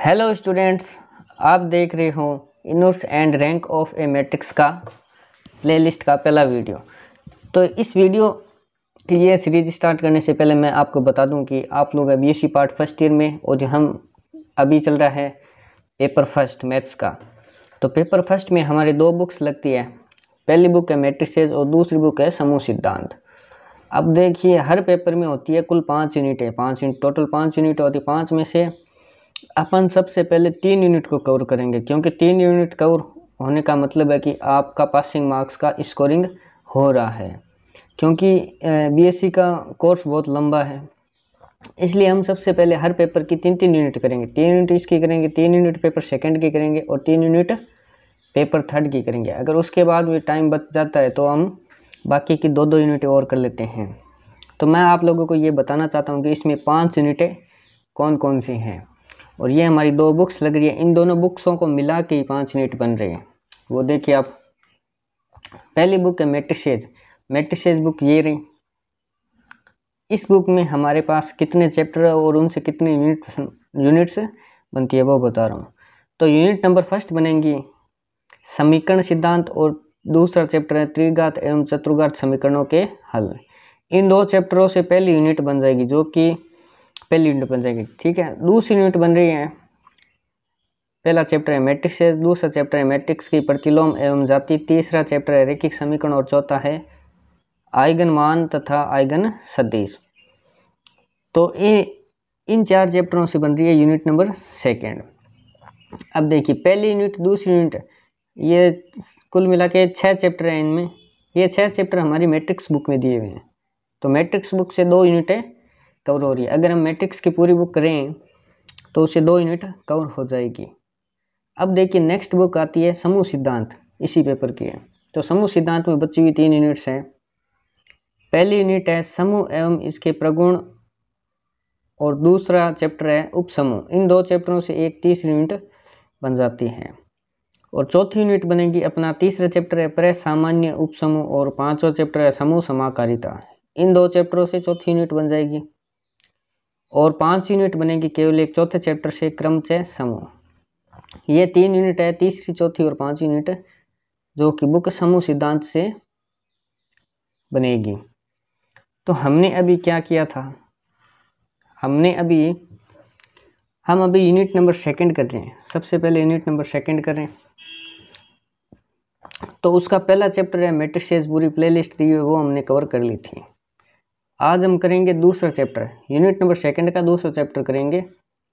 Hello students, आप देख रहे हो inverse and rank of A matrix का प्लेलिस्ट का पहला वीडियो। तो इस वीडियो की ये सीरीज स्टार्ट करने से पहले मैं आपको बता दूं कि आप लोग बीएससी पार्ट फर्स्ट ईयर में और जो हम अभी चल रहा है पेपर फर्स्ट मैथ्स का। तो पेपर फर्स्ट में हमारे दो बुक्स लगती है। पहली बुक है मैट्रिसेस और दूसरी बुक है समूह सिद्धांत। अब देखिए, हर पेपर में होती है कुल 5 यूनिट है, 5 यूनिट टोटल 5 यूनिट होती है। 5 में से अपन सबसे पहले 3 यूनिट को कवर करेंगे, क्योंकि 3 यूनिट कवर होने का मतलब है कि आपका पासिंग मार्क्स का स्कोरिंग हो रहा है। क्योंकि बीएससी का कोर्स बहुत लंबा है, इसलिए हम सबसे पहले हर पेपर की 3-3 यूनिट करेंगे। 3 यूनिट इसकी करेंगे, 3 यूनिट पेपर सेकंड की करेंगे और 3 यूनिट पेपर थर्ड की करेंगे। अगर उसके बाद भी टाइम बच जाता है तो हम बाकी की 2-2 यूनिट और कर लेते हैं। तो मैं आप लोगों को ये बताना चाहता हूँ कि इसमें 5 यूनिटें कौन कौन सी हैं, और ये हमारी 2 बुक्स लग रही है। इन दोनों बुक्सों को मिला के 5 यूनिट बन रहे हैं। वो देखिए आप, पहली बुक है मैट्रिसेस। मैट्रिसेस बुक ये रही। इस बुक में हमारे पास कितने चैप्टर और उनसे कितने यूनिट्स बनती है वो बता रहा हूँ। तो यूनिट नंबर फर्स्ट बनेंगी समीकरण सिद्धांत और दूसरा चैप्टर है त्रिघात एवं चतुर्घात समीकरणों के हल। इन 2 चैप्टरों से पहली यूनिट बन जाएगी, जो कि पहली यूनिट बन जाएगी। ठीक है, दूसरी यूनिट बन रही है, पहला चैप्टर है मैट्रिसेस, दूसरा चैप्टर है मैट्रिक्स की प्रतिलोम एवं जाति, तीसरा चैप्टर है रैखिक समीकरण और चौथा है आइगन मान तथा आइगन सदिश। तो इन 4 चैप्टरों से बन रही है यूनिट नंबर सेकेंड। अब देखिए, पहली यूनिट दूसरी यूनिट ये कुल मिला के 6 चैप्टर हैं। इनमें ये 6 चैप्टर हमारी मैट्रिक्स बुक में दिए हुए हैं। तो मैट्रिक्स बुक से 2 यूनिटें कवर हो रही है। अगर हम मैट्रिक्स की पूरी बुक करें तो उससे 2 यूनिट कवर हो जाएगी। अब देखिए, नेक्स्ट बुक आती है समूह सिद्धांत, इसी पेपर की है। तो समूह सिद्धांत में बची हुई 3 यूनिट्स हैं। पहली यूनिट है समूह एवं इसके प्रगुण और दूसरा चैप्टर है उपसमूह। इन 2 चैप्टरों से एक तीसरी यूनिट बन जाती है। और चौथी यूनिट बनेगी अपना तीसरा चैप्टर है प्रसामान्य उपसमूह और 5वां चैप्टर है समूह समाकारिता। इन 2 चैप्टरों से चौथी यूनिट बन जाएगी। और 5 यूनिट बनेगी केवल एक चौथे चैप्टर से क्रमचय समूह। ये 3 यूनिट है, तीसरी चौथी और 5वीं यूनिट, जो कि बुक समूह सिद्धांत से बनेगी। तो हमने अभी क्या किया था, हम अभी यूनिट नंबर सेकंड कर रहे हैं। सबसे पहले यूनिट नंबर सेकंड कर रहे हैं। तो उसका पहला चैप्टर है मैट्रिसेस, पूरी प्लेलिस्ट दी हुई वो हमने कवर कर ली थी। आज हम करेंगे दूसरा चैप्टर, यूनिट नंबर सेकंड का दूसरा चैप्टर करेंगे,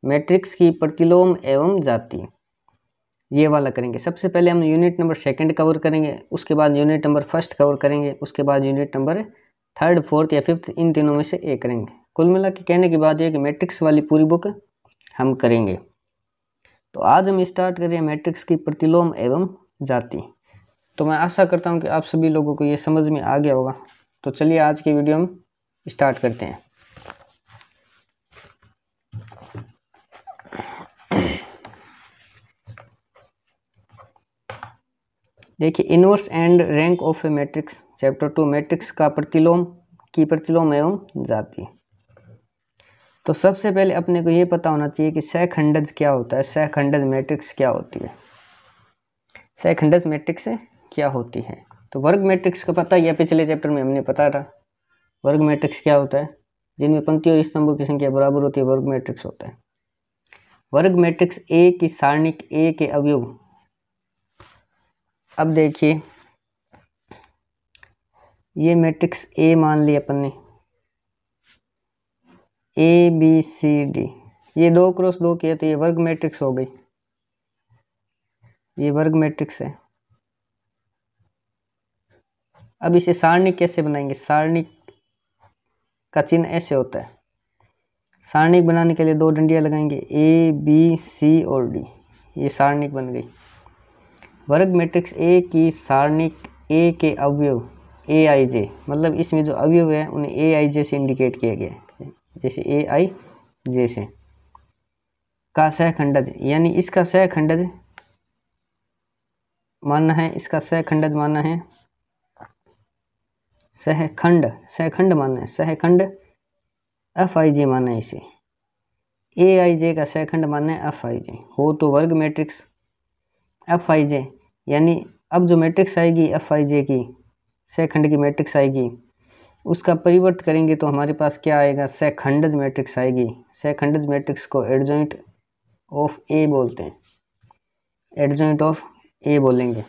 मैट्रिक्स की प्रतिलोम एवं जाति। ये वाला करेंगे। सबसे पहले हम यूनिट नंबर सेकंड कवर करेंगे, उसके बाद यूनिट नंबर फर्स्ट कवर करेंगे, उसके बाद यूनिट नंबर थर्ड, फोर्थ या फिफ्थ, इन तीनों में से एक करेंगे। कुल मिला के कहने की बात यह कि मैट्रिक्स वाली पूरी बुक हम करेंगे। तो आज हम स्टार्ट करें मैट्रिक्स की प्रतिलोम एवं जाति। तो मैं आशा करता हूँ कि आप सभी लोगों को ये समझ में आ गया होगा। तो चलिए आज की वीडियो हम स्टार्ट करते हैं। देखिए, inverse and rank of A matrix, chapter 2, matrix का प्रतिलोम एवं जाति। तो सबसे पहले अपने को ये पता होना चाहिए कि सहखंडज क्या होता है, सहखंडज मैट्रिक्स क्या होती है, सहखंडज मैट्रिक्स क्या होती है। तो वर्ग मैट्रिक्स का पता ही है, पिछले चैप्टर में हमने पता था वर्ग मैट्रिक्स क्या होता है, जिनमें पंक्तियों और स्तंभों की संख्या बराबर होती है, वर्ग मैट्रिक्स होता है। वर्ग मैट्रिक्स ए की सारणिक ए के अवयव। अब देखिए, ये मैट्रिक्स ए मान लिया अपन ने, ए बी सी डी, ये 2x2 किया तो ये वर्ग मैट्रिक्स हो गई, ये वर्ग मैट्रिक्स है। अब इसे सारणिक कैसे बनाएंगे, सारणिक का चिन्ह ऐसे होता है। सारणिक बनाने के लिए 2 डंडियां लगाएंगे, ए बी सी और डी, ये सारणिक बन गई। वर्ग मैट्रिक्स ए की सारणिक ए के अवयव ए आई जे, मतलब इसमें जो अवयव है उन्हें ए आई जे से इंडिकेट किया गया है, जैसे ए आई जे से। का सहखंडज, यानी इसका सहखंडज मानना है, इसका सहखंडज मानना है, सहखंड मानना है, सहखंड FIJ मानना है इसे। ए आई जे का सेकंड मान है एफ आई जे हो तो वर्ग मैट्रिक्स एफ आई जे, यानी अब जो मैट्रिक्स आएगी एफ आई जे की सेकंड की मैट्रिक्स आएगी उसका परिवर्त करेंगे तो हमारे पास क्या आएगा, सेकंडज मैट्रिक्स आएगी। सेकंडज मैट्रिक्स को एडजॉइंट ऑफ ए बोलते हैं, एडजॉइंट ऑफ ए बोलेंगे।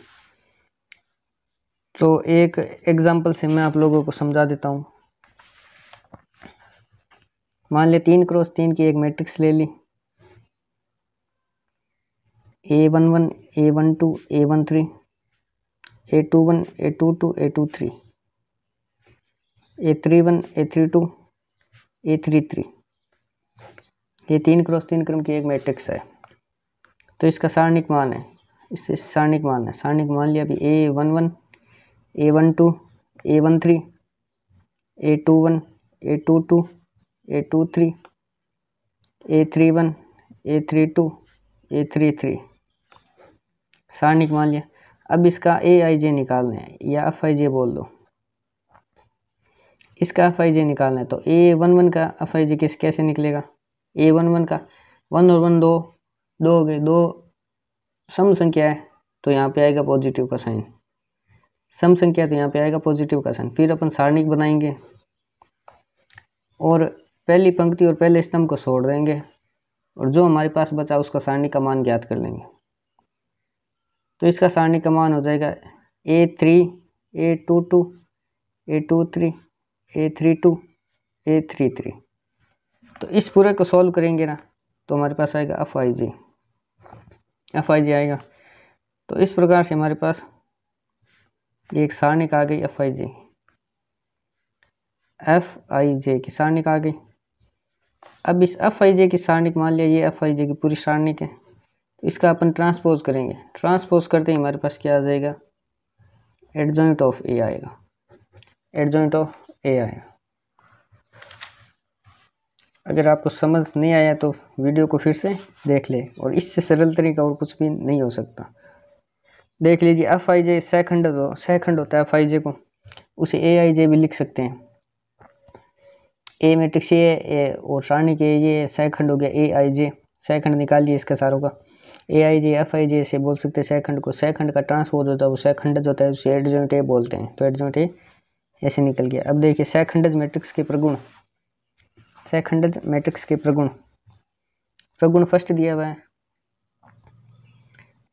तो एक एग्जांपल से मैं आप लोगों को समझा देता हूँ। मान ले 3x3 की एक मैट्रिक्स ले ली, A11 A12 A13 A21 A22 A23 A31 A32 A33, ये 3x3 क्रम की एक मैट्रिक्स है। तो इसका सारणिक मान है, इससे सारणिक मान है, सारणिक मान लिया अभी A11 A12 A13 A21 A22 A23 A31 A32 A33, सारणिक मान लिया। अब इसका ए आई जे निकालना है या एफ आई जे बोल दो, इसका एफ आई जे निकालना है। तो A11 का एफ आई जे कैसे निकलेगा, A11 का 1 और 1 दो हो गए, दो सम संख्या है तो यहाँ पे आएगा पॉजिटिव का साइन, सम संख्या तो यहाँ पे आएगा पॉजिटिव का साइन। फिर अपन सारणिक बनाएंगे और पहली पंक्ति और पहले स्तंभ को छोड़ देंगे और जो हमारे पास बचा उसका सारणिक का मान ज्ञात कर लेंगे। तो इसका सारणिक का मान हो जाएगा A3 A22 A23 A32 A33। तो इस पूरे को सॉल्व करेंगे ना तो हमारे पास आएगा एफ आई जे आएगा। तो इस प्रकार से हमारे पास एक सारणिक आ गई एफ आई जे की सारणिक आ गई। अब इस एफ आई जे की सारणिक मान लिया ये एफ आई जे की पूरी सारणिक है, तो इसका अपन ट्रांसपोज करेंगे। ट्रांसपोज करते ही हमारे पास क्या आ जाएगा, एडजॉइंट ऑफ ए आएगा, एडजॉइंट ऑफ ए आएगा। अगर आपको समझ नहीं आया तो वीडियो को फिर से देख ले, और इससे सरल तरीका और कुछ भी नहीं हो सकता। देख लीजिए एफ आई जे सेकंड होता है एफ आई जे को, उसे ए आई जे भी लिख सकते हैं। ए मैट्रिक्स ये और सारणिक ये सेकंड हो गया ए आई जे, सेकंड निकालिए इसका सारों का। ए आई जे एफ आई जे से बोल सकते हैं सेकंड को, सेकंड का ट्रांसपोज होता है वो सेकंडज होता है, उसे एडजॉइंट ए बोलते हैं। तो एडजॉइंट ए ऐसे निकल गया। अब देखिए सेकंडज मैट्रिक्स के प्रगुण, सेकंडज मैट्रिक्स के प्रगुण फर्स्ट दिया हुआ है।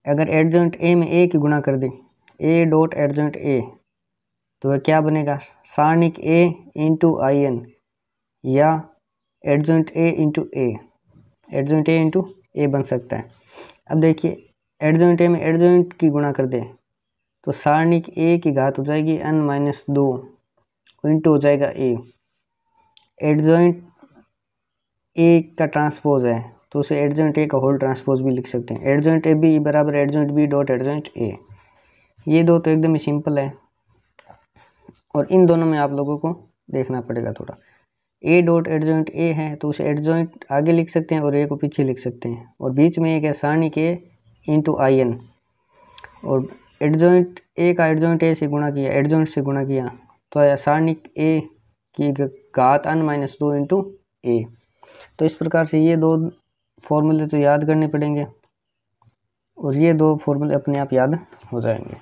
अगर एडजॉइंट ए में ए की गुणा कर दे, ए डॉट एडजॉइंट ए, तो वह क्या बनेगा, सारणिक ए इंटू आई एन या adjoint A into A, adjoint A into A बन सकता है। अब देखिए एडजॉइंट ए में एडजॉइंट की गुणा कर दे तो सारणिक ए की घात हो जाएगी n-2 इंटू हो जाएगा ए। एडजॉइंट ए का ट्रांसपोज है तो उसे एडजॉइंट ए का होल ट्रांसपोज भी लिख सकते हैं। एडजॉइंट ए बी बराबर adjoint B dot adjoint A. ये दो तो एकदम ही सिंपल है, और इन दोनों में आप लोगों को देखना पड़ेगा थोड़ा। ए डॉट एडजॉइंट ए है तो उसे एडजॉइंट आगे लिख सकते हैं और ए को पीछे लिख सकते हैं, और बीच में एक है सारणिक ए इंटू आई एन, और एडजॉइंट ए का एडजॉइंट ए से गुणा किया, एडजॉइंट से गुणा किया तो आया सारणिक ए की घात n-2 इंटू ए। तो इस प्रकार से ये दो फॉर्मूले तो याद करने पड़ेंगे, और ये दो फॉर्मूले अपने आप याद हो जाएंगे।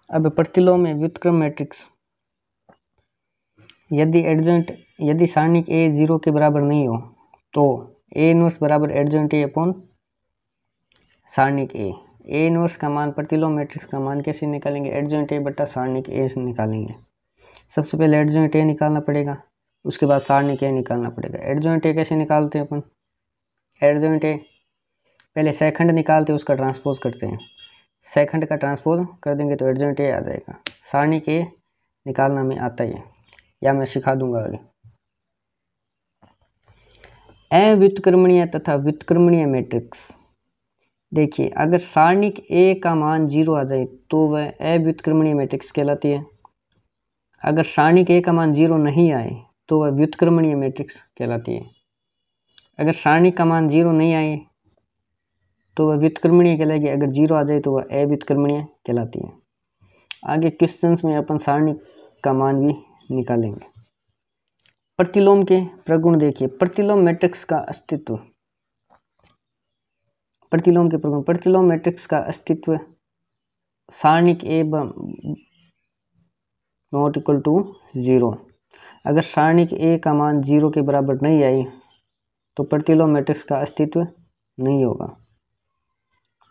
अब प्रतिलोम में व्युत्क्रम मैट्रिक्स, यदि सारणिक ए 0 के बराबर नहीं हो तो ए इनवर्स बराबर एडजॉइंट ए अपॉन सारणिक ए। ए इनवर्स का मान, प्रतिलोम मैट्रिक्स का मान कैसे निकालेंगे, एडजॉइंट ए बटा सारणिक ए से निकालेंगे। सबसे पहले एडजॉइंट ए निकालना पड़ेगा, उसके बाद सारणिक ए निकालना पड़ेगा। एडजॉइंट ए कैसे निकालते हैं अपन, एडजॉइंट ए पहले सेकंड निकालते हैं, उसका ट्रांसपोज करते हैं, सेकंड का ट्रांसपोज कर देंगे तो एडजॉइंट ए आ जाएगा। सारणिक ए निकालना हमें आता ही है, या मैं सिखा दूंगा आगे। अव्युत्क्रमणीय तथा व्युत्क्रमणीय मैट्रिक्स, देखिए अगर सारणिक ए का मान 0 आ जाए तो वह अव्युत्क्रमणीय मैट्रिक्स कहलाती है। अगर सारणिक ए का मान 0 नहीं आए तो वह व्युत्क्रमणीय मैट्रिक्स कहलाती है। अगर सारणिक का मान 0 नहीं आए तो वह व्युत्क्रमणीय कहलाएगी, अगर 0 आ जाए तो वह अव्युत्क्रमणीय कहलाती है। आगे क्वेश्चंस में अपन सारणिक का मान भी निकालेंगे। प्रतिलोम के प्रगुण देखिए, प्रतिलोम मैट्रिक्स का अस्तित्व, प्रतिलोम के प्रगुण, प्रतिलोम मैट्रिक्स का अस्तित्व सारणिक ए नॉट इक्वल टू 0। अगर सारणिक ए का मान 0 के बराबर नहीं आई तो प्रतिलोम मैट्रिक्स का अस्तित्व नहीं होगा।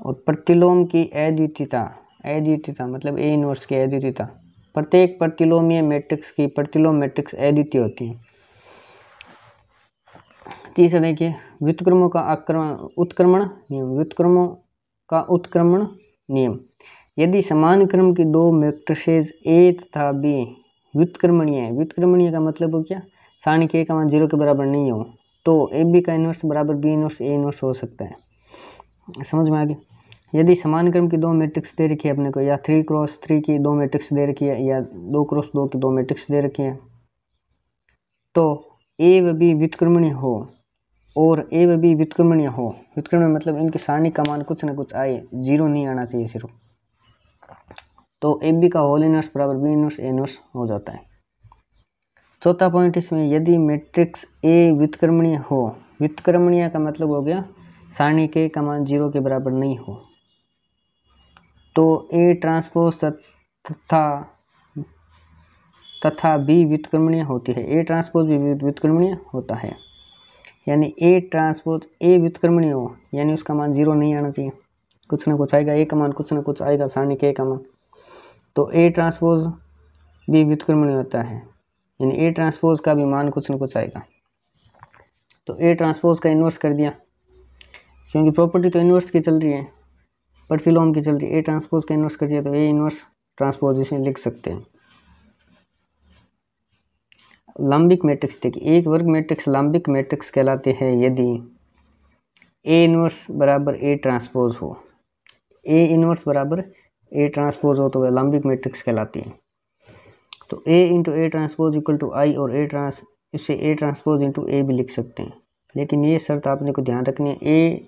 और प्रतिलोम की अद्वितीयता, अद्वितीयता मतलब ए इनवर्स की अद्वितीयता, प्रत्येक प्रतिलोमीय मैट्रिक्स की प्रतिलोम मैट्रिक्स अद्वितीय होती है। तीसरा देखिए, व्युत्क्रमों का उत्क्रमण नियम, व्युत्क्रमों का उत्क्रमण नियम। यदि समान क्रम की दो मैट्रिसेस ए तथा बी व्युत्क्रमणीय है, व्युत्क्रमणीय का मतलब हो क्या, सारणिक ए का मान 0 के बराबर नहीं हो, तो ए बी का इनवर्स बराबर बी इनवर्स ए इनवर्स हो सकता है। समझ में आ गया। यदि समान क्रम की दो मैट्रिक्स दे रखी है अपने को, या 3x3 की दो मैट्रिक्स दे रखी है, या 2x2 की दो मैट्रिक्स दे रखी है, तो ए व बी व्युत्क्रमणीय हो और ए व बी व्युत्क्रमणीय हो, व्युत्क्रमणीय मतलब इनकी सारणी का मान कुछ ना कुछ आए, 0 नहीं आना चाहिए सिर्फ, तो ए बी का होल इनवर्स बराबर बी इनवर्स ए इनवर्स हो जाता है। चौथा पॉइंट इसमें, यदि मैट्रिक्स ए व्युत्क्रमणीय हो, व्युत्क्रमणीय का मतलब हो गया सारणी के का मान 0 के बराबर नहीं हो, तो ए ट्रांसपोज तथा बी व्युत्क्रमणीय होती है, ए ट्रांसपोज भी व्युत्क्रमणीय होता है। यानी ए ट्रांसपोज ए व्युत्क्रमणीय हो, यानी उसका मान 0 नहीं आना चाहिए, कुछ ना कुछ आएगा, ए का मान कुछ ना कुछ आएगा सारणी के का मान, तो ए ट्रांसपोज भी व्युत्क्रमणीय होता है, यानी ए ट्रांसपोज का भी मान कुछ ना कुछ आएगा। तो ए ट्रांसपोज का इन्वर्स कर दिया, क्योंकि प्रॉपर्टी तो इन्वर्स की चल रही है, प्रतिलोम की चल रही है, ए ट्रांसपोज का इन्वर्स कर दिया तो ए इन्वर्स ट्रांसपोज इसे लिख सकते हैं। लंबिक मैट्रिक्स देखिए, एक वर्ग मैट्रिक्स लंबिक मैट्रिक्स कहलाते हैं यदि ए इन्वर्स बराबर ए ट्रांसपोज हो, ए इन्वर्स बराबर ए ट्रांसपोज हो तो वह लंबिक मैट्रिक्स कहलाती है। तो A into A transpose equal to I, और इससे ए ट्रांसपोज इंटू ए भी लिख सकते हैं, लेकिन ये शर्त आपने को ध्यान रखनी है, ए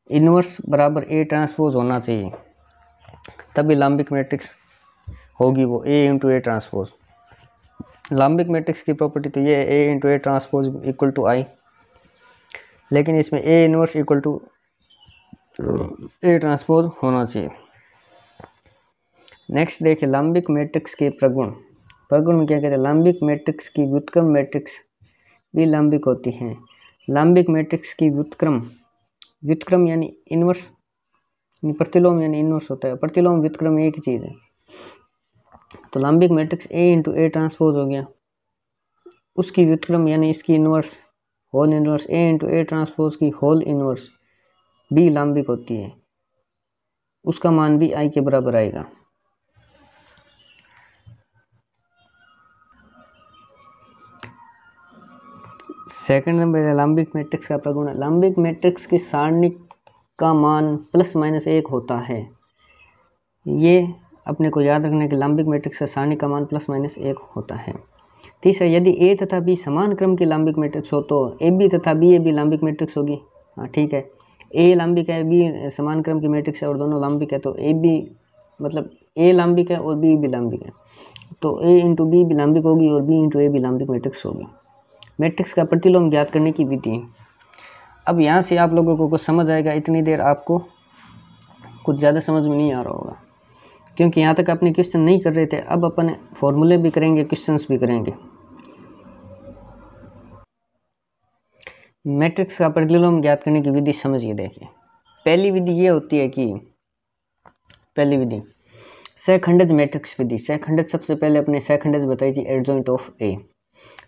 इन्वर्स बराबर ए ट्रांसपोज होना चाहिए, तभी लंबिक मैट्रिक्स होगी वो ए इंटू ए ट्रांसपोज। लंबिक मैट्रिक्स की प्रॉपर्टी तो ये है A into A transpose equal to I, लेकिन इसमें A inverse equal to A transpose होना चाहिए। नेक्स्ट देखिए, लंबिक मैट्रिक्स के प्रगुण, प्रगुण में क्या कहते हैं, लंबिक मैट्रिक्स की व्युत्क्रम मैट्रिक्स भी लंबिक होती हैं। लंबिक मैट्रिक्स की व्युत्क्रम, व्युत्क्रम यानी इन्वर्स, प्रतिलोम यानी इन्वर्स होता है, प्रतिलोम व्युत्क्रम एक ही चीज़ है। तो लंबिक matrix A into A transpose हो गया, उसकी व्युत्क्रम यानी इसकी inverse whole inverse A into A transpose की होल इन्वर्स भी लंबिक होती है, उसका मान भी आई के बराबर आएगा। सेकंड नंबर है लंबिक मैट्रिक्स का प्रगुण, लंबिक मैट्रिक्स की सारणी का मान +-1 होता है। ये अपने को याद रखना है कि लंबिक मैट्रिक्स का सारणी का मान +-1 होता है। तीसरा, यदि ए तथा बी समान क्रम की लंबिक मैट्रिक्स हो तो ए बी तथा बी ए भी लंबिक मैट्रिक्स होगी। हाँ ठीक है, ए लंबिक है, बी समान क्रम की मैट्रिक्स है और दोनों लंबिक है, तो ए बी मतलब ए लंबिक है और बी भी लंबिक है, तो ए इंटू बी भी लंबिक होगी और बी इंटू ए भी लंबिक मैट्रिक्स होगी। मैट्रिक्स का प्रतिलोम ज्ञात करने की विधि, अब यहाँ से आप लोगों को कुछ समझ आएगा, इतनी देर आपको कुछ ज़्यादा समझ में नहीं आ रहा होगा, क्योंकि यहाँ तक अपने क्वेश्चन नहीं कर रहे थे, अब अपन फॉर्मूले भी करेंगे, क्वेश्चंस भी करेंगे। मैट्रिक्स का प्रतिलोम ज्ञात करने की विधि समझिए। देखिए, पहली विधि ये होती है कि पहली विधि सहखंडज मैट्रिक्स विधि। सहखंडज सबसे पहले अपने सहखंडज बताई थी एडजॉइंट ऑफ ए,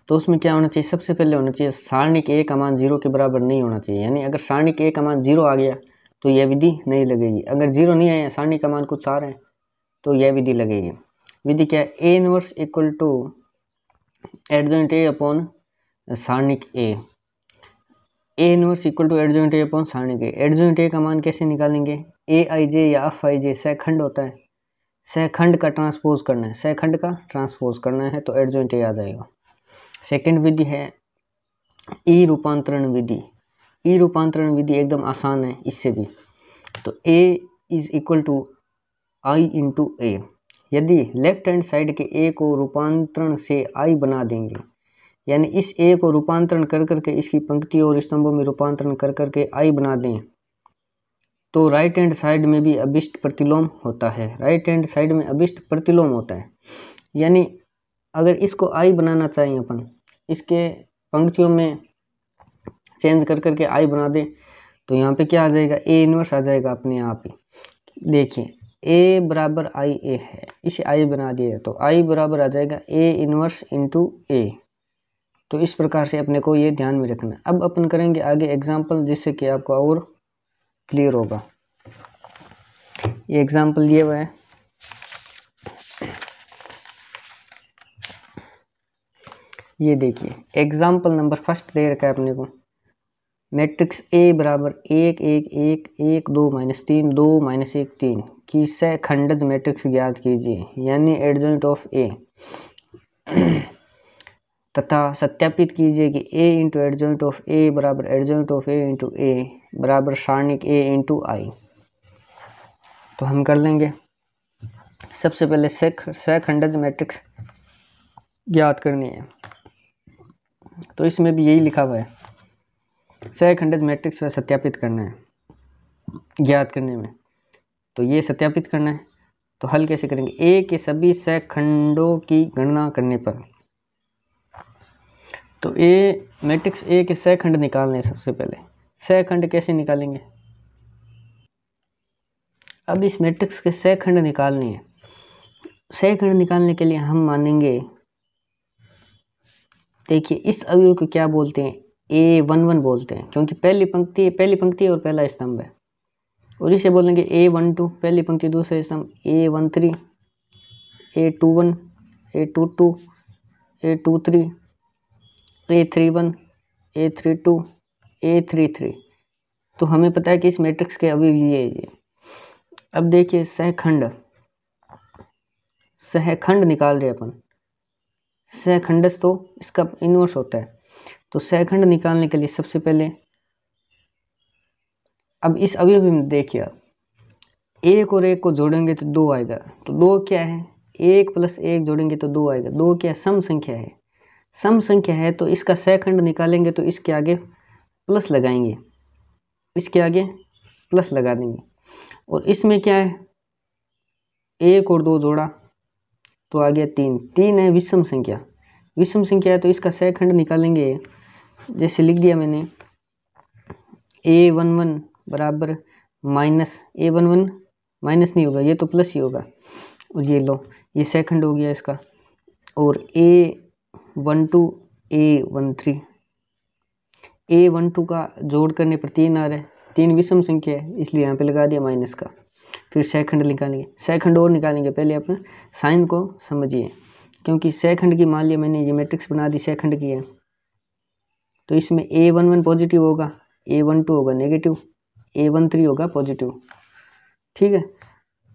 तो उसमें क्या होना चाहिए, सबसे पहले होना चाहिए सारणिक ए का मान 0 के बराबर नहीं होना चाहिए, यानी अगर सारणिक ए का मान 0 आ गया तो यह विधि नहीं लगेगी। अगर 0 नहीं आया, सारणी का मान कुछ आ रहा है, तो यह विधि लगेगी। विधि क्या है, A inverse equal to adjoint A upon सारणिक A, A inverse equal to adjoint A upon सारणिक ए। एडजॉइंट ए का मान कैसे निकालेंगे, ए आई जे या एफ आई जे सहखंड होता है, सहखंड का ट्रांसपोज करना है, सहखंड का ट्रांसपोज करना है तो एडजॉइंट ए आ जाएगा। सेकंड विधि है ई रूपांतरण विधि। ई रूपांतरण विधि एकदम आसान है इससे भी, तो A is equal to I into A. यदि लेफ्ट हैंड साइड के ए को रूपांतरण से आई बना देंगे, यानी इस ए को रूपांतरण कर करके इसकी पंक्तियों और स्तंभों में रूपांतरण कर करके आई बना दें तो राइट हैंड साइड में भी अभिष्ट प्रतिलोम होता है। राइट हैंड साइड में अभिष्ट प्रतिलोम होता है, यानी अगर इसको आई बनाना चाहिए अपन, इसके पंक्तियों में चेंज कर करके आई बना दें तो यहाँ पे क्या आ जाएगा, ए इनवर्स आ जाएगा अपने आप ही। देखिए ए बराबर आई ए है, इसे आई बना दिया तो आई बराबर आ जाएगा ए इनवर्स इंटू ए। तो इस प्रकार से अपने को ये ध्यान में रखना है। अब अपन करेंगे आगे एग्जाम्पल जिससे कि आपको और क्लियर होगा। ये एग्जाम्पल दिया हुआ है, ये देखिए एग्जाम्पल नंबर फर्स्ट दे रखा है अपने को। मैट्रिक्स ए बराबर 1 1 1 1 2 -3 2 -1 3 की सहखंडज मैट्रिक्स ज्ञात कीजिए, यानी एडजॉइंट ऑफ ए, तथा सत्यापित कीजिए कि ए इंटू एडजॉइंट ऑफ ए बराबर एडजॉइंट ऑफ ए इंटू ए बराबर सारणिक ए इंटू आई। तो हम कर लेंगे। सबसे पहले सहखंडज मैट्रिक्स ज्ञात करनी है, तो इसमें भी यही लिखा हुआ है, सहखंडज मैट्रिक्स को सत्यापित करना है ज्ञात करने में। तो ये सत्यापित करना है तो हल कैसे करेंगे, ए के सभी सहखंडों की गणना करने पर। तो ए मैट्रिक्स ए के सहखंड निकालने हैं। सबसे पहले सहखंड कैसे निकालेंगे, अब इस मैट्रिक्स के सहखंड निकालने हैं। सहखंड निकालने के लिए हम मानेंगे, देखिए इस अवयव को क्या बोलते हैं, A11 बोलते हैं, क्योंकि पहली पंक्ति और पहला स्तंभ है। और इसे बोलेंगे A12 पहली पंक्ति दूसरा स्तंभ, A13 A21 A22 A23 A31 A32 A33। तो हमें पता है कि इस मैट्रिक्स के अवयव ये। अब देखिए सहखंड निकाल रहे अपन, सहखंडस तो इसका इनवर्स होता है। तो सहखंड निकालने के लिए सबसे पहले अब इस अवयव में देखिए, एक और एक को जोड़ेंगे तो 2 आएगा। तो 2 क्या है, 1 + 1 जोड़ेंगे तो 2 आएगा। 2 क्या सम संख्या है, सम संख्या है तो इसका सहखंड निकालेंगे तो इसके आगे प्लस लगाएंगे, इसके आगे प्लस लगा देंगे। और इसमें क्या है, 1 और 2 जोड़ा तो आ गया 3। 3 है विषम संख्या, विषम संख्या है तो इसका सहखंड निकालेंगे। जैसे लिख दिया मैंने, A11 बराबर माइनस, A11 माइनस नहीं होगा, ये तो प्लस ही होगा। और ये लो, ये सहखंड हो गया इसका। और A12 A13, A12 का जोड़ करने पर 3 आ रहा है, 3 विषम संख्या है इसलिए यहाँ पे लगा दिया माइनस का। फिर सहखंड निकालेंगे, सहखंड और निकालेंगे। पहले अपने साइन को समझिए, क्योंकि सहखंड की मान लिया मैंने ये मैट्रिक्स बना दी सहखंड की है। तो इसमें A11 पॉजिटिव होगा, A12 होगा नेगेटिव, A13 होगा पॉजिटिव, ठीक है।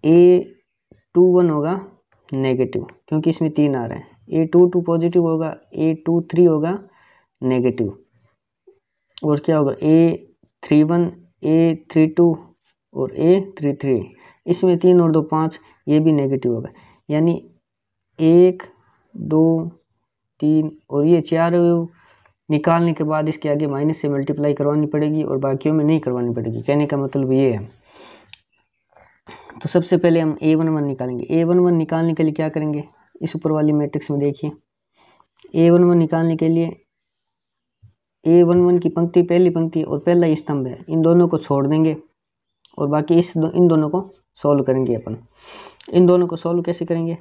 A21 होगा नेगेटिव क्योंकि इसमें 3 आ रहा है। A22 पॉजिटिव होगा, A23 होगा नेगेटिव। और क्या होगा, A31 A32 और A33, इसमें 3 और 2 5, ये भी नेगेटिव होगा। यानी 1 2 3 और ये 4 निकालने के बाद इसके आगे माइनस से मल्टीप्लाई करवानी पड़ेगी और बाकियों में नहीं करवानी पड़ेगी। कहने का मतलब ये है। तो सबसे पहले हम A11 निकालेंगे। A11 निकालने के लिए क्या करेंगे, इस ऊपर वाली मैट्रिक्स में देखिए, A11 निकालने के लिए A11 की पंक्ति पहली पंक्ति और पहला स्तंभ है, इन दोनों को छोड़ देंगे और बाकी इन दोनों को सॉल्व करेंगे अपन। इन दोनों को सॉल्व कैसे करेंगे,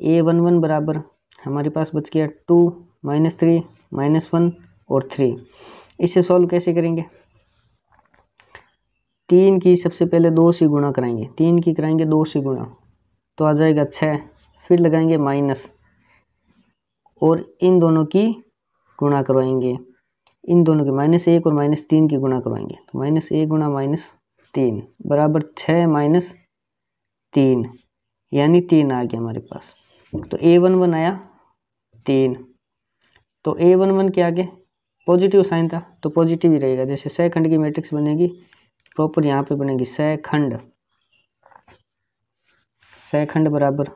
A11 बराबर हमारे पास बच गया 2 -3 -1 और 3। इसे सॉल्व कैसे करेंगे, 3 की सबसे पहले 2 से गुणा कराएंगे, 3 की कराएंगे 2 से गुणा तो आ जाएगा 6। फिर लगाएंगे माइनस और इन दोनों की गुणा करवाएंगे, इन दोनों के -1 और -3 की गुणा करवाएंगे। तो -1 गुणा -3 बराबर 6 - 3, यानी 3 आ गया हमारे पास। तो A11 आया 3। तो A11 के आगे पॉजिटिव साइन था तो पॉजिटिव ही रहेगा। जैसे सहखंड की मैट्रिक्स बनेगी प्रॉपर यहाँ पे बनेगी सहखंड, सहखंड बराबर,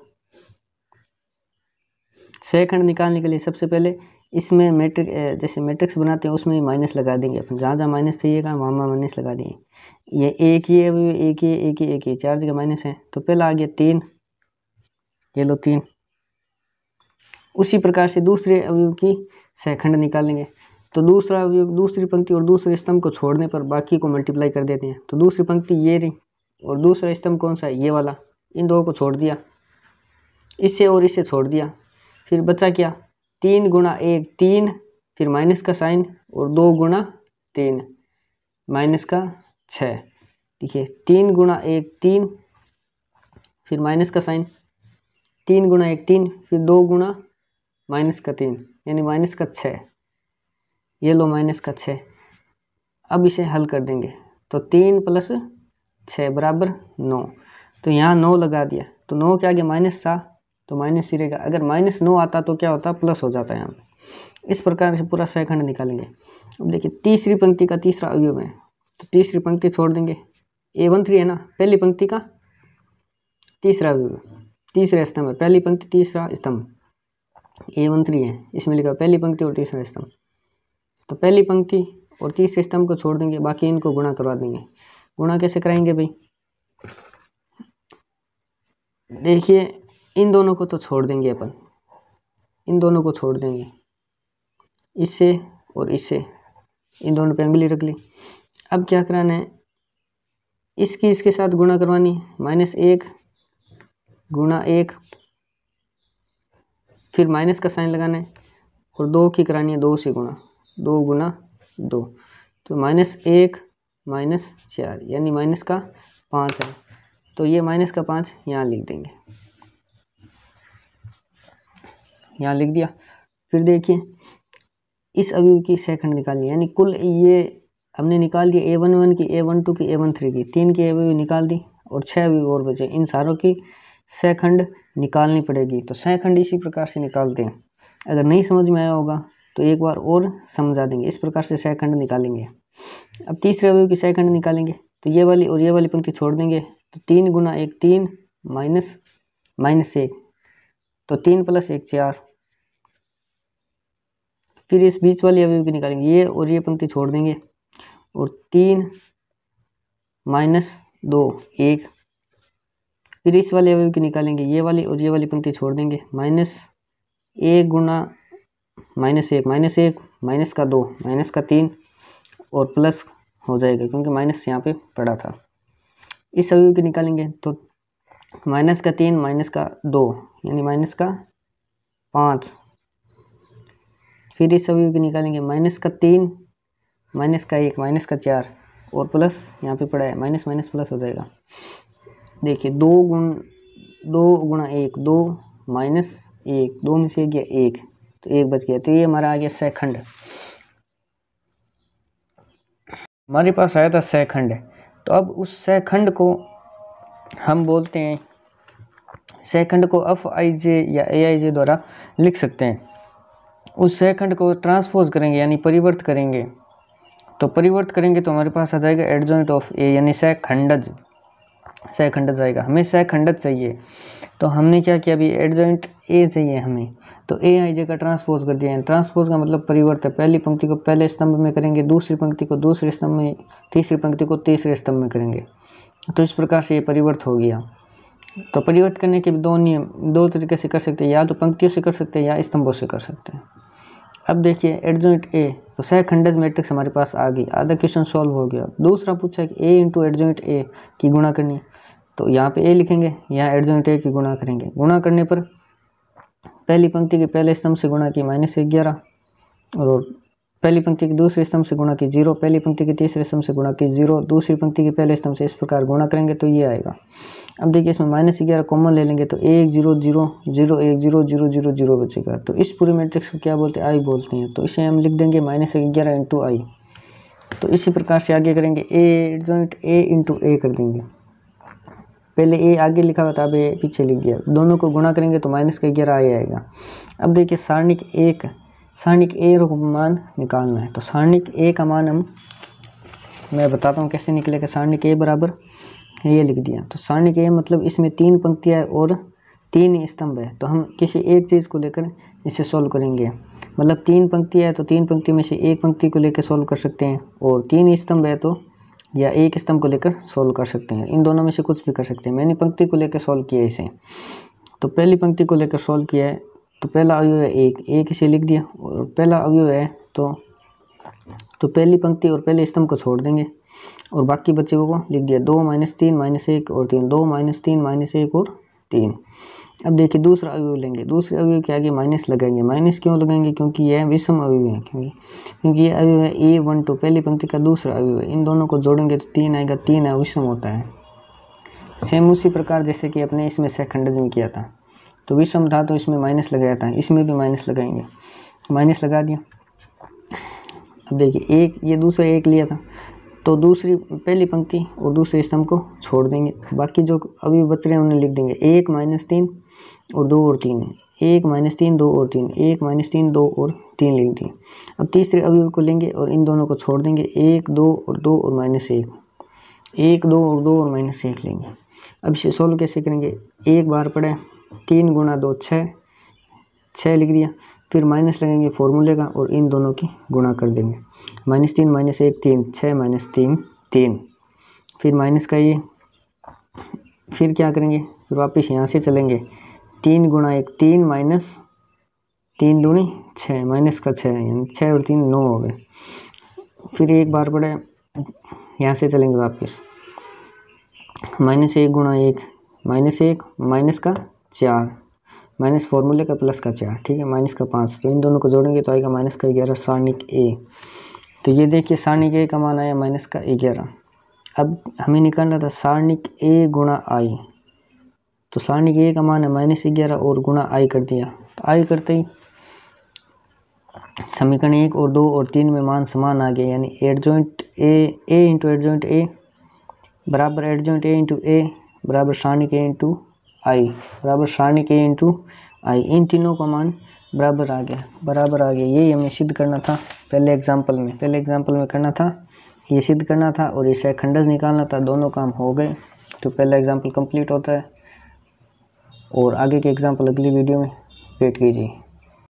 सहखंड निकालने के लिए सबसे पहले इसमें मैट्रिक्स जैसे मैट्रिक्स बनाते हैं उसमें माइनस लगा देंगे अपन, जहाँ जहाँ माइनस चाहिएगा वहाँ माइनस लगा देंगे। ये एक ही है, एक ही एक ही एक ही, 4 जगह माइनस है, तो पहला आ गया 3, ये लो 3। उसी प्रकार से दूसरे अवयव की सहखंड निकालेंगे। तो दूसरा अवयव, दूसरी पंक्ति और दूसरे स्तंभ को छोड़ने पर बाकी को मल्टीप्लाई कर देते हैं। तो दूसरी पंक्ति ये रही और दूसरा स्तंभ कौन सा है, ये वाला, इन दो को छोड़ दिया, इससे और इससे छोड़ दिया, फिर बचा क्या, 3 गुणा 1 3, फिर माइनस का साइन, और 2 गुणा 3 माइनस का 6। देखिए 3 गुणा 1 3, फिर माइनस का साइन, 3 गुणा 1 3, फिर 2 गुणा माइनस का 3 यानी माइनस का 6। ये लो माइनस का 6। अब इसे हल कर देंगे तो 3 + 6 बराबर 9। तो यहाँ 9 लगा दिया, तो 9 के आगे माइनस था तो माइनस ही रहेगा। अगर -9 आता तो क्या होता, प्लस हो जाता है यहाँ पे। इस प्रकार से पूरा सहखंड निकालेंगे। अब देखिए तीसरी पंक्ति का तीसरा अवयव है, तो तीसरी पंक्ति छोड़ देंगे, A13 है ना, पहली पंक्ति का तीसरा अवयव, तीसरे स्तंभ है, पहली पंक्ति तीसरा स्तंभ A13 है, इसमें लिखा पहली पंक्ति और तीसरा स्तंभ। तो पहली पंक्ति और तीसरे स्तंभ को छोड़ देंगे, बाकी इनको गुणा करवा देंगे। गुणा कैसे कराएंगे भाई, देखिए इन दोनों को तो छोड़ देंगे अपन, इन दोनों को छोड़ देंगे, इससे और इससे, इन दोनों पे उंगली रख ली। अब क्या कराना है, इसकी इसके साथ गुणा करवानी, -1 गुणा 1, फिर माइनस का साइन लगाना है, और 2 की करानी है 2 से गुणा, 2 गुणा 2, तो -1 -4 यानी माइनस का 5 है। तो ये माइनस का 5 यहाँ लिख देंगे, यहाँ लिख दिया। फिर देखिए इस अवयव की सहखंड निकालनी, यानी कुल ये हमने निकाल दिया A11 की, A12 की, A13 की, 3 की अवयव निकाल दी और 6 अवयव और बचे। इन सारों की सहखंड निकालनी पड़ेगी। तो सहखंड इसी प्रकार से निकालते हैं। अगर नहीं समझ में आया होगा तो एक बार और समझा देंगे। इस प्रकार से सहखंड निकालेंगे। अब तीसरे अवयव की सहखंड निकालेंगे, तो ये वाली और ये वाली पंक्ति छोड़ देंगे। तो 3 गुणा 1 3 -1, तो 3 + 1 4। फिर इस बीच वाली अवयव की निकालेंगे, ये और ये पंक्ति छोड़ देंगे, और 3 -2 1। फिर इस वाले अवयव की निकालेंगे, ये वाली और ये वाली पंक्ति छोड़ देंगे, -1 गुणा -1 माइनस का 2 माइनस का 3 और प्लस हो जाएगा क्योंकि माइनस यहाँ पे पड़ा था। इस अवयव की निकालेंगे तो -3 माइनस का 2 यानी माइनस का 5। फिर इस अवयव की निकालेंगे, -3 माइनस का 1 माइनस का 4 और प्लस यहाँ पे पड़ा है, माइनस माइनस प्लस हो जाएगा। देखिए 2 गुणा 1 2 -1, 2 में से गया 1 तो 1 बच गया। तो ये हमारा आ गया सहखंड। हमारे पास आया था सहखंड। तो अब उस सहखंड को हम बोलते हैं, सहखंड को FIJ या AIJ द्वारा लिख सकते हैं। उस सहखंड को ट्रांसपोज करेंगे यानी परिवर्त करेंगे। तो परिवर्त करेंगे तो हमारे पास आ जाएगा एडजॉइंट ऑफ A यानी सहखंडज आएगा। हमें सहखंडज चाहिए तो हमने क्या किया, अभी एडजॉइंट A चाहिए हमें, तो AIJ का ट्रांसपोज कर दिया। ट्रांसपोज का मतलब परिवर्त है। पहली पंक्ति को पहले स्तंभ में करेंगे, दूसरी पंक्ति को दूसरे स्तंभ में, तीसरी पंक्ति को तीसरे स्तंभ में करेंगे। तो इस प्रकार से ये परिवर्त हो गया। तो परिवर्त करने के दो नियम, दो तरीके से कर सकते हैं, या तो पंक्तियों से कर सकते हैं या स्तंभों से कर सकते हैं। अब देखिए एडजॉइंट A, तो सहखंडज मैट्रिक्स हमारे पास आ गई, आधा क्वेश्चन सॉल्व हो गया। दूसरा पूछा कि A इंटू एडजॉइंट A की गुणा करनी, तो यहाँ पे A लिखेंगे, यहाँ एडजॉइंट A की गुणा करेंगे। गुणा करने पर पहली पंक्ति के पहले स्तंभ से गुणा की -11 और पहली पंक्ति के दूसरे स्तंभ से गुणा की 0, पहली पंक्ति के तीसरे स्तंभ से गुणा की 0, दूसरी पंक्ति के पहले स्तंभ से, इस प्रकार गुणा करेंगे तो ये आएगा। अब देखिए इसमें -11 कॉमन ले लेंगे तो 1 0 0 0 1 0 0 0 0 बचेगा। तो इस पूरे मैट्रिक्स को क्या बोलते हैं, आई बोलते हैं। तो इसे हम लिख देंगे -11 इंटू आई। तो इसी प्रकार से आगे करेंगे, एडजॉइंट A इंटू A कर देंगे। पहले A आगे लिखा हुआ था, अब A पीछे लिख दिया। दोनों को गुणा करेंगे तो -11 आएगा। अब देखिए सारणिक A का मान निकालना है। तो सारणिक A का मान मैं बताता हूँ कैसे निकलेगा। सारणिक A बराबर ये लिख दिया। तो सारणिक A मतलब इसमें 3 पंक्तियाँ और 3 स्तंभ है। तो हम किसी एक चीज़ को लेकर इसे सॉल्व करेंगे। मतलब 3 पंक्ति है तो 3 पंक्ति में से एक पंक्ति को लेकर सॉल्व कर सकते हैं, और 3 स्तंभ है तो या एक स्तंभ को लेकर सॉल्व कर सकते हैं। इन दोनों में से कुछ भी कर सकते हैं। मैंने पंक्ति को लेकर सॉल्व किया इसे, तो पहली पंक्ति को लेकर सॉल्व किया है तो पहला अवयव है एक इसे लिख दिया, और पहला अवयव है तो पहली पंक्ति और पहले स्तंभ को छोड़ देंगे और बाकी बचे को लिख दिया 2 - 3 - 1 और 3, 2 - 3 - 1 और 3। अब देखिए दूसरा अवयव लेंगे, दूसरे अवयव के आगे माइनस लगाएंगे। माइनस क्यों लगाएंगे? क्योंकि यह विषम अवयव है, क्योंकि यह अवयव है A12 पहली पंक्ति का दूसरा अवयव है। इन दोनों को जोड़ेंगे तो 3 आएगा, 3 है विषम होता है। सेम उसी प्रकार जैसे कि अपने इसमें सहखंडज में किया था, तो विषम था तो इसमें माइनस लगाया था, इसमें भी माइनस लगाएंगे, माइनस लगा दिया। अब देखिए एक ये दूसरा एक लिया था तो दूसरी पहली पंक्ति और दूसरे स्तंभ को छोड़ देंगे, बाकी जो अभी बच रहे हैं उन्हें लिख देंगे 1 - 3 और 2 और 3, 1 - 3 2 और 3, 1 - 3 2 और 3 लिख दिए। अब तीसरे अवयव को लेंगे और इन दोनों को छोड़ देंगे, 1 2 और 2 और -1, 1 2 और 2 और -1 लेंगे। अब इसे सोल्व कैसे करेंगे? एक बार पढ़े 3 × 2 6 लिख दिया, फिर माइनस लगेंगे फॉर्मूले का और इन दोनों की गुणा कर देंगे, -3 - 1 3, 6 - 3 3, फिर माइनस का ये, फिर क्या करेंगे? फिर वापस यहाँ से चलेंगे, 3 × 1 3 - 3 दूनी 6, माइनस का 6 यानी 6 और 3 9 हो गए। फिर एक बार पढ़े यहाँ से चलेंगे वापस, -1 × 1 -1 माइनस का 4, माइनस फॉर्मूले का प्लस का 4, ठीक है, माइनस का 5, तो इन दोनों को जोड़ेंगे तो आएगा -11 सारणिक ए। तो ये देखिए सारणिक ए का मान आया -11। अब हमें निकालना था सारणिक ए × आई, तो सारणिक ए का मान है -11 और गुणा आई कर दिया, तो आई करते ही समीकरण 1 और 2 और 3 में मान समान आ गए, यानी एडजॉइंट ए × एडजॉइंट ए बराबर एडजॉइंट ए × ए बराबर सारणिक ए × आई बराबर सारणिक ए × आई। इन तीनों का मान बराबर आ गया। यही हमें सिद्ध करना था पहले एग्जाम्पल में करना था, ये सिद्ध करना था और ये सहखंडज निकालना था। दोनों काम हो गए तो पहला एग्जाम्पल कंप्लीट होता है, और आगे के एग्जाम्पल अगली वीडियो में वेट कीजिए।